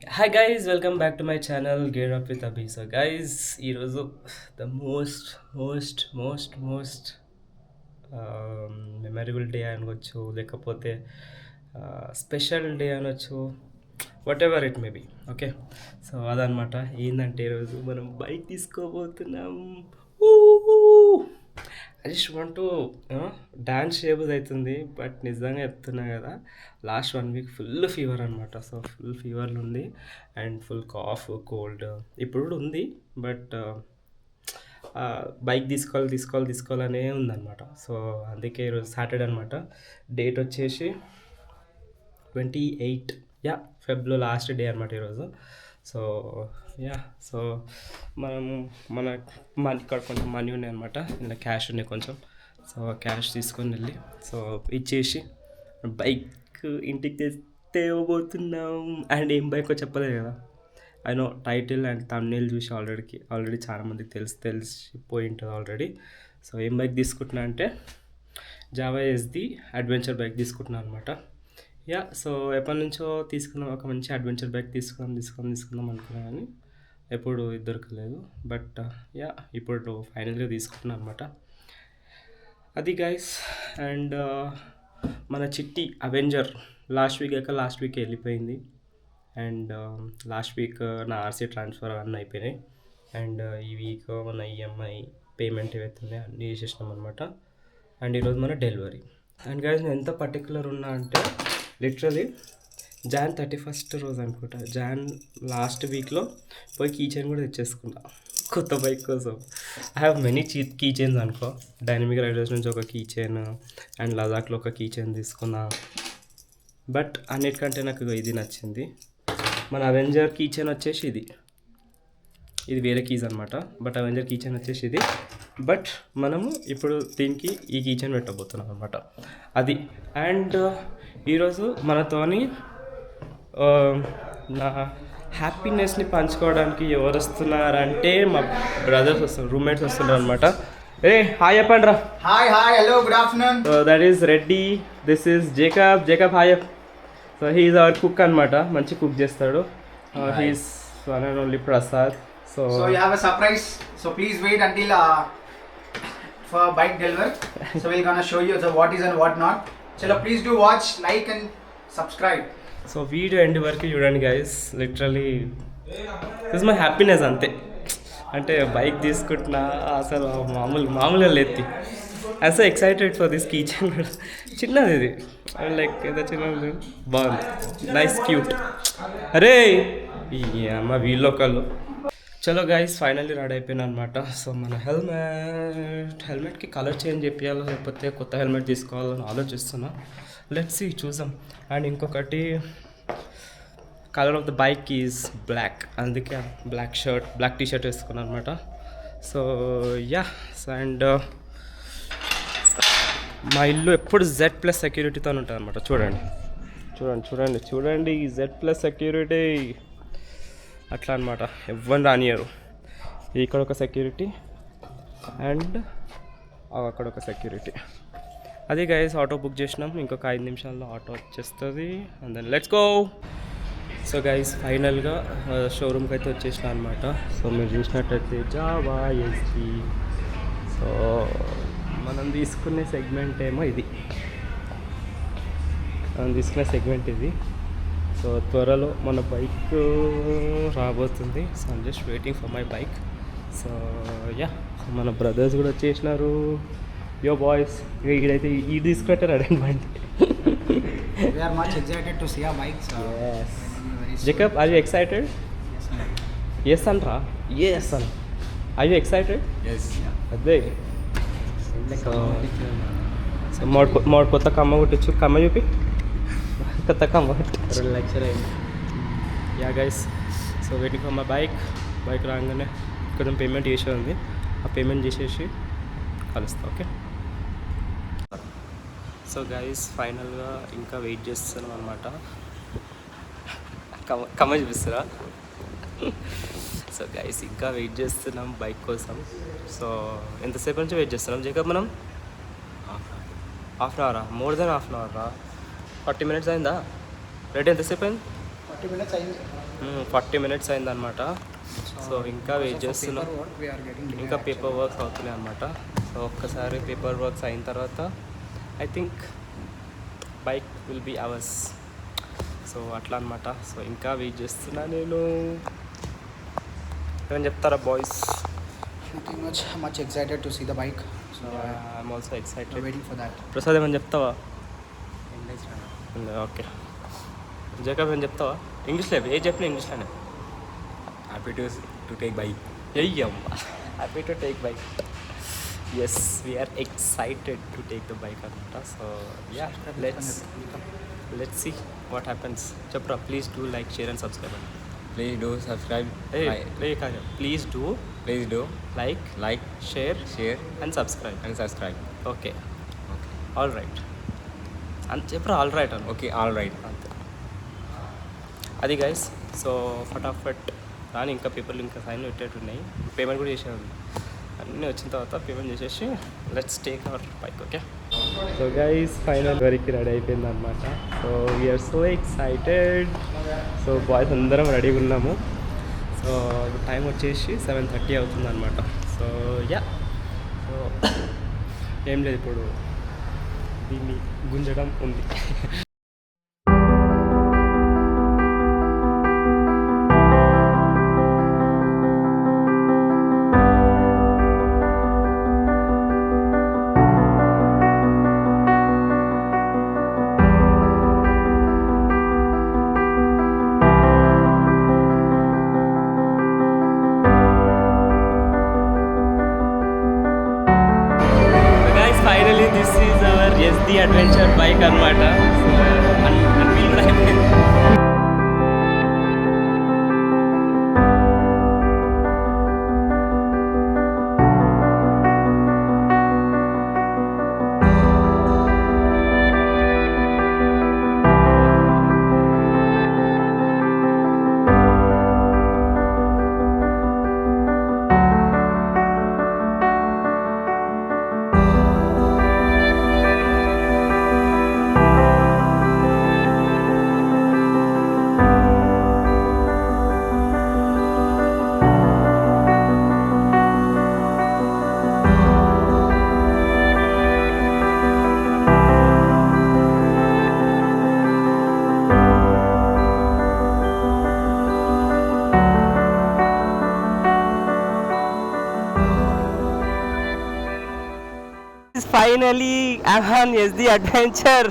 Hi guys, welcome back to my channel Gear Up with Abhi. So guys, ఈరోజు the most memorable day అనొచ్చు, లేకపోతే special day అనొచ్చు, whatever it may be. Okay, so అదనమాట. ఏంటంటే ఈరోజు మనం bike తీసుకోబోతున్నాం. I just want to dance చేయబుద్ధి అవుతుంది, బట్ నిజంగా చెప్తున్నా కదా, లాస్ట్ 1 వీక్ ఫుల్ ఫీవర్ అనమాట. సో ఫుల్ ఫీవర్లు ఉంది అండ్ ఫుల్ కాఫ్ కోల్డ్ ఇప్పుడు కూడా ఉంది. బట్ బైక్ తీసుకోవాలనే ఉందన్నమాట. సో అందుకే ఈరోజు సాటర్డే అనమాట. డేట్ వచ్చేసి 28, యా, ఫెబ్లో లాస్ట్ డే అనమాట ఈరోజు. సో యా, సో మనం మన ఇక్కడ కొంచెం మనీ ఉన్నాయి అనమాట, ఇలా క్యాష్ ఉన్నాయి కొంచెం. సో క్యాష్ తీసుకొని వెళ్ళి సో ఇచ్చేసి బైక్ ఇంటికి తెస్తే ఇవ్వబోతున్నాం. అండ్ ఏం బైకో చెప్పలేదు కదా. I know title and thumbnail చూసి ఆల్రెడీ చాలామందికి తెలిసిపోయి ఉంటుంది ఆల్రెడీ. సో ఏం బైక్ తీసుకుంటున్నా అంటే జావా ఎస్ది అడ్వెంచర్ బైక్ తీసుకుంటున్నాను అనమాట. యా, సో ఎప్పటి నుంచో తీసుకున్నాం, ఒక మంచి అడ్వెంచర్ బైక్ తీసుకుందాం అనుకున్నాను, కానీ ఎప్పుడు దొరకలేదు. బట్ యా, ఇప్పుడు ఫైనల్గా తీసుకుంటున్నాను అనమాట. అది గైస్. అండ్ మన చిట్టి అవెంజర్ లాస్ట్ వీక్ వెళ్ళిపోయింది. అండ్ లాస్ట్ వీక్ నా ఆర్సీ ట్రాన్స్ఫర్ అన్నీ అయిపోయినాయి. అండ్ ఈ వీక్ మన ఈఎంఐ పేమెంట్ ఏవైతే అన్నీ చేసేసినాం అనమాట. అండ్ ఈరోజు మన డెలివరీ. అండ్ గైస్, నేను ఎంత పర్టికులర్ ఉన్నా అంటే లిటరలీ జాన్ 31st రోజు అనుకుంటా, జాన్ లాస్ట్ వీక్లో పోయి కీ చైన్ కూడా తెచ్చేసుకున్నా కొత్త బైక్ కోసం. I have many key chains అనుకో. డైనమిక్ రైడర్స్ నుంచి ఒక కీ చైన్ అండ్ లదాఖ్లో ఒక కీ చైన్ తీసుకున్నా. బట్ అన్నిటికంటే నాకు ఇది నచ్చింది. మన అవెంజర్ కీ చైన్ వచ్చేసి ఇది వేరే కీస్ అనమాట. బట్ అవెంజర్ కీ చైన్ వచ్చేసి ఇది. బట్ మనము ఇప్పుడు దీనికి ఈ కీ చైన్ పెట్టబోతున్నాం అనమాట, అది. అండ్ ఈరోజు మనతోని నా హ్యాపీనెస్ని పంచుకోవడానికి ఎవరు వస్తున్నారంటే మా బ్రదర్స్ వస్తున్నారు, రూమ్మేట్స్ వస్తున్నారు అనమాట. ఏ హాయ్ చెప్పండి రా. Hi hello good afternoon. So that is Reddy, this is Jacob hi. So he is our cook అనమాట, మంచి కుక్ చేస్తాడు. He's one and only Prasad. So you have a surprise, so please wait until for bike deliver. So we're gonna show you the what is and what not. Chalo, please do watch, like and subscribe. So video end వరకు చూడండి guys. Literally this my happiness అంతే. అంటే bike తీసుకుంటున్నా అసలు మామూలుగా లేతి. I so excited for this kitchen. చిన్నది ఇది, లైక్ ఏదో చిన్నది, బాగుంది, నైస్ క్యూట్. అరే ఈ అమ్మ వీళ్ళొకళ్ళు. చలో గైస్, ఫైనల్లీ రెడీ అయిపోయినా అనమాట. సో మన హెల్మెట్కి కలర్ చేంజ్ చేయాలో లేకపోతే కొత్త హెల్మెట్ తీసుకోవాలని ఆలోచిస్తున్నా. లెట్స్ సీ, చూసాం. అండ్ ఇంకొకటి, colour of the bike is black, అందుకే బ్లాక్ టీ షర్ట్ వేసుకున్నాను అనమాట. సో యా, అండ్ మా ఇల్లు ఎప్పుడు Z+ సెక్యూరిటీతో ఉంటుంది అనమాట. చూడండి Z+ సెక్యూరిటీ అట్లా అనమాట. ఎవరిని రానియరు. ఇక్కడ ఒక సెక్యూరిటీ అండ్ అక్కడ ఒక సెక్యూరిటీ. అది గైస్, ఆటో బుక్ చేసినాం, ఇంకొక 5 నిమిషాల్లో ఆటో వచ్చేస్తుంది. And then let's go. So guys, ఫైనల్గా షోరూమ్కి అయితే వచ్చేసిన అనమాట. సో మీరు చూసినట్టయితే జావా ఎస్డి. సో మనం తీసుకునే సెగ్మెంట్ ఏమో ఇది. సో త్వరలో మన బైక్ రాబోతుంది. So I'm just waiting for my bike. So yeah, మన బ్రదర్స్ కూడా వచ్చేసినారు. యో బాయ్స్, ఇక్కడైతే ఈ తీసుకుంటారు arrangement. We are much excited to see our bikes. Jacob, are you excited? Yes anra. Yes an. Are you excited? Yes. అదే. So mode కొత్త కమ్మ కొట్టచ్చు. కమ్మ చూపి, కొత్త కమ్మ 2 లక్షలు అయింది. Yeah guys, so waiting for my bike రాగానే కొంచెం పేమెంట్ చేసేది ఉంది, ఆ పేమెంట్ చేసేసి కలుస్తా. ఓకే. సో గైస్, ఫైనల్గా ఇంకా వెయిట్ చేస్తున్నాం అనమాట. కమ్మ చూపిస్తారా? సో గైస్, ఇంకా వెయిట్ చేస్తున్నాం బైక్ కోసం. సో ఎంతసేపు నుంచి వెయిట్ చేస్తున్నాం జేకబ్ మనం? హాఫ్ అన్ అవరా? మోర్ దెన్ హాఫ్ అన్ అవరా? 40 minutes అయిందా? రెడీ ఎంతసేపు అయింది? 40 minutes అయింది. 40 minutes అయిందనమాట. సో ఇంకా వెయిట్ చేస్తున్నాం, ఇంకా పేపర్ వర్క్స్ అవుతున్నాయి అనమాట. సో ఒక్కసారి పేపర్ వర్క్స్ అయిన తర్వాత I think bike will be hours. So అట్లా అనమాట. సో ఇంకా వెయిట్ చేస్తున్నా నేను. ఏమని చెప్తారా boys? Nothing much excited to see the bike. So I'm also excited. waiting for that. Prasad ఏమని చెప్తావా? ఓకే. జేకబ్ ఏమని చెప్తావా? ఇంగ్లీష్లో ఏ చెప్పిన ఇంగ్లీష్లోనే. Happy to take bike. అయ్యమ్మా, happy to take bike. Yes, we're excited to take the bike అనమాట. So yeah, let's see what happens. చెప్పరా, please do like, share and subscribe. Please do subscribe. Please do Please do like, share share and subscribe. and subscribe. Okay, Okay. All right అని చెప్పరా. All right అన్న. Okay. All right. అంతే, అది guys. So ఫటాఫట్ కానీ ఇంకా పేపర్లు ఇంకా సైన్ పెట్టేట్టు ఉన్నాయి. పేమెంట్ కూడా చేసేది. అన్నీ వచ్చిన తర్వాత పేమెంట్ చేసేసి let's take our bike. Okay. So guys final వరకు రెడీ అయిపోయింది అనమాట. So we're so excited. So boys అందరం రెడీగా ఉన్నాము. సో టైం వచ్చేసి 7:30 అవుతుంది అనమాట. సో యా, సో ఏం లేదు, ఇప్పుడు దీన్ని గుంజడం ఉంది. Finally, this is our SD Adventure bike అనమాట. అన్వీల్ కూడా అయిపోయింది. Finally Ahan SD adventure.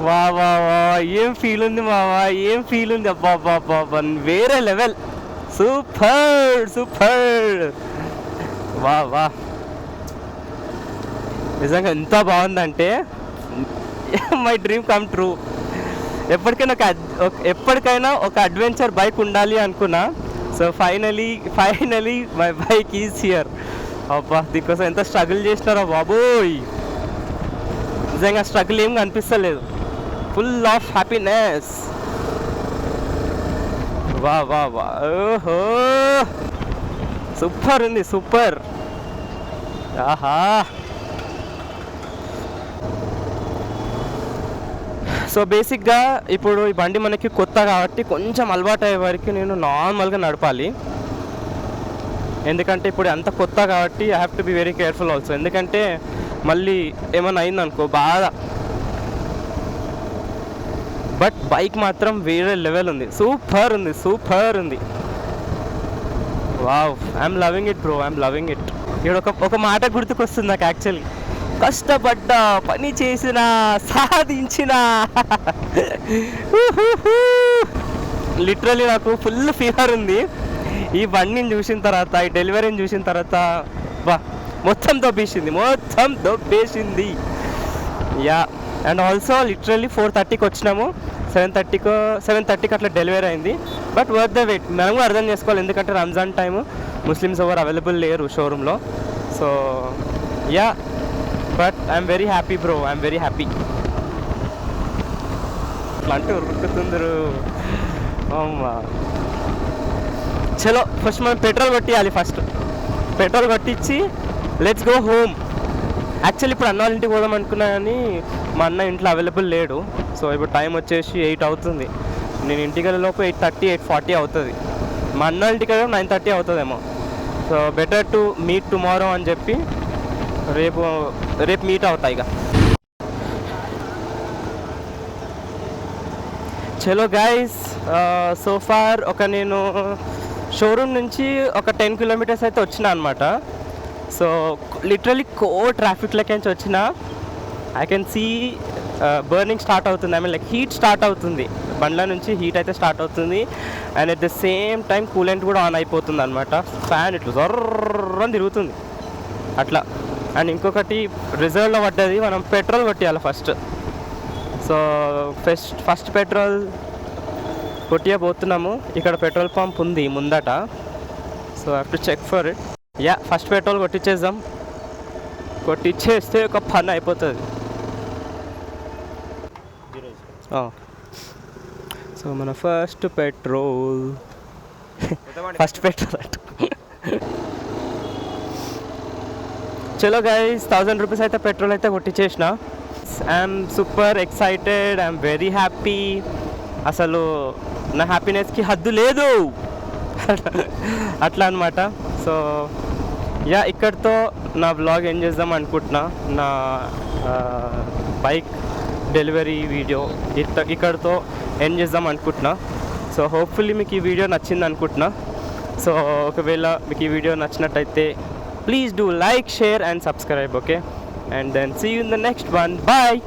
వా వా వా, ఏం ఫీల్ ఉంది మావా, ఏం ఫీల్ ఉంది. అబ్బా అబ్బా అబ్బా, వేరే లెవెల్. Super super. వా వా, నిజంగా ఎంత బాగుందంటే మై డ్రీమ్ కమ్ ట్రూ. ఎప్పటికైనా ఒక అడ్వెంచర్ బైక్ ఉండాలి అనుకున్నా. So finally my bike is here. అబ్బా, దీనికోసం ఎంత స్ట్రగుల్ చేసినారో బాబోయ్. నిజంగా స్ట్రగుల్ ఏం కనిపిస్తలేదు. Full of happiness. వా వా వా, ఓహో సూపర్ ఉంది, సూపర్. ఆహా. సో బేసిక్గా ఇప్పుడు ఈ బండి మనకి కొత్త కాబట్టి కొంచెం అలవాటు అయ్యే వరకు నేను నార్మల్గా నడపాలి. ఎందుకంటే ఇప్పుడు అంత కొత్త కాబట్టి I have to be very careful also. ఎందుకంటే మళ్ళీ ఏమైనా అయిందనుకో బాధ. బట్ బైక్ మాత్రం వేరే లెవెల్ ఉంది, సూపర్ ఉంది, సూపర్ ఉంది. Wow, I'm loving it bro, I'm loving it. ఇక్కడ ఒక మాట గుర్తుకొస్తుంది నాకు యాక్చువల్లీ. కష్టపడ్డా, పని చేసిన, సాధించిన. లిటరలీ నాకు ఫుల్ ఫీవర్ ఉంది ఈ బండిని చూసిన తర్వాత, ఈ డెలివరీని చూసిన తర్వాత. బా, మొత్తం దొబ్బేసింది. యా, అండ్ ఆల్సో లిటరల్లీ 4:30కి వచ్చినాము, 7:30కి అట్లా డెలివరీ అయింది. But worth the wait. మనం కూడా అర్థం చేసుకోవాలి, ఎందుకంటే రంజాన్ టైము, ముస్లిమ్స్ ఎవరు అవైలబుల్ లేరు షోరూంలో. So yeah, but I'm very happy bro, I'm very happy. అట్లా అంటే ఉరుకుతుందరు. అమ్మా, చలో ఫస్ట్ మనం పెట్రోల్ కొట్టియాలి. పెట్రోల్ కొట్టించి లెట్స్ గో హోమ్. యాక్చువల్లీ ఇప్పుడు అన్న వాళ్ళ ఇంటికి పోదాం అనుకున్నా కానీ మా అన్న ఇంట్లో అవైలబుల్ లేడు. సో ఇప్పుడు టైం వచ్చేసి 8 అవుతుంది. నేను ఇంటికి వెళ్ళేలోపు 8:30 8:40 అవుతుంది. మా అన్న ఇంటికి వెళ్ళి 9:30 అవుతుందేమో. So better to meet tomorrow అని చెప్పి రేపు మీట్ అవుతాయి ఇక. చలో గైస్, సో ఫార్ నేను షోరూమ్ నుంచి ఒక 10 కిలోమీటర్స్ అయితే వచ్చిన అనమాట. సో లిటరలీ ట్రాఫిక్ నుంచి వచ్చిన. I can see burning start అవుతుంది. I mean like heat start అవుతుంది, బండ్ల నుంచి హీట్ అయితే స్టార్ట్ అవుతుంది. And at the same time coolant కూడా ఆన్ అయిపోతుంది అనమాట. ఫ్యాన్ ఇట్లా జర్రని తిరుగుతుంది అట్లా. అండ్ ఇంకొకటి రిజర్వ్లో పడ్డది, మనం పెట్రోల్ కొట్టియాలి ఫస్ట్. సో ఫస్ట్ పెట్రోల్ కొట్టియబోతున్నాము. ఇక్కడ పెట్రోల్ పంప్ ఉంది ముందట. So have to check for it. Yeah, first petrol కొట్టించేద్దాం. కొట్టించేస్తే ఒక పని అయిపోతుంది. సో మన ఫస్ట్ పెట్రోల్ చలో గైస్, 1000 రూపీస్ అయితే పెట్రోల్ అయితే కొట్టించేసిన. I'm super excited, I'm very happy. అసలు నా హ్యాపీనెస్కి హద్దు లేదు అట్లా అనమాట. సో యా, ఇక్కడితో నా వ్లాగ్ ఎండ్ చేద్దాం అనుకుంటున్నా. నా బైక్ డెలివరీ వీడియో ఇక్కడితో ఎండ్ చేద్దాం అనుకుంటున్నా. సో హోప్ఫుల్లీ మీకు ఈ వీడియో నచ్చింది అనుకుంటున్నా. సో ఒకవేళ మీకు ఈ వీడియో నచ్చినట్టయితే please do like, share and subscribe, okay? And then see you in the next one. Bye.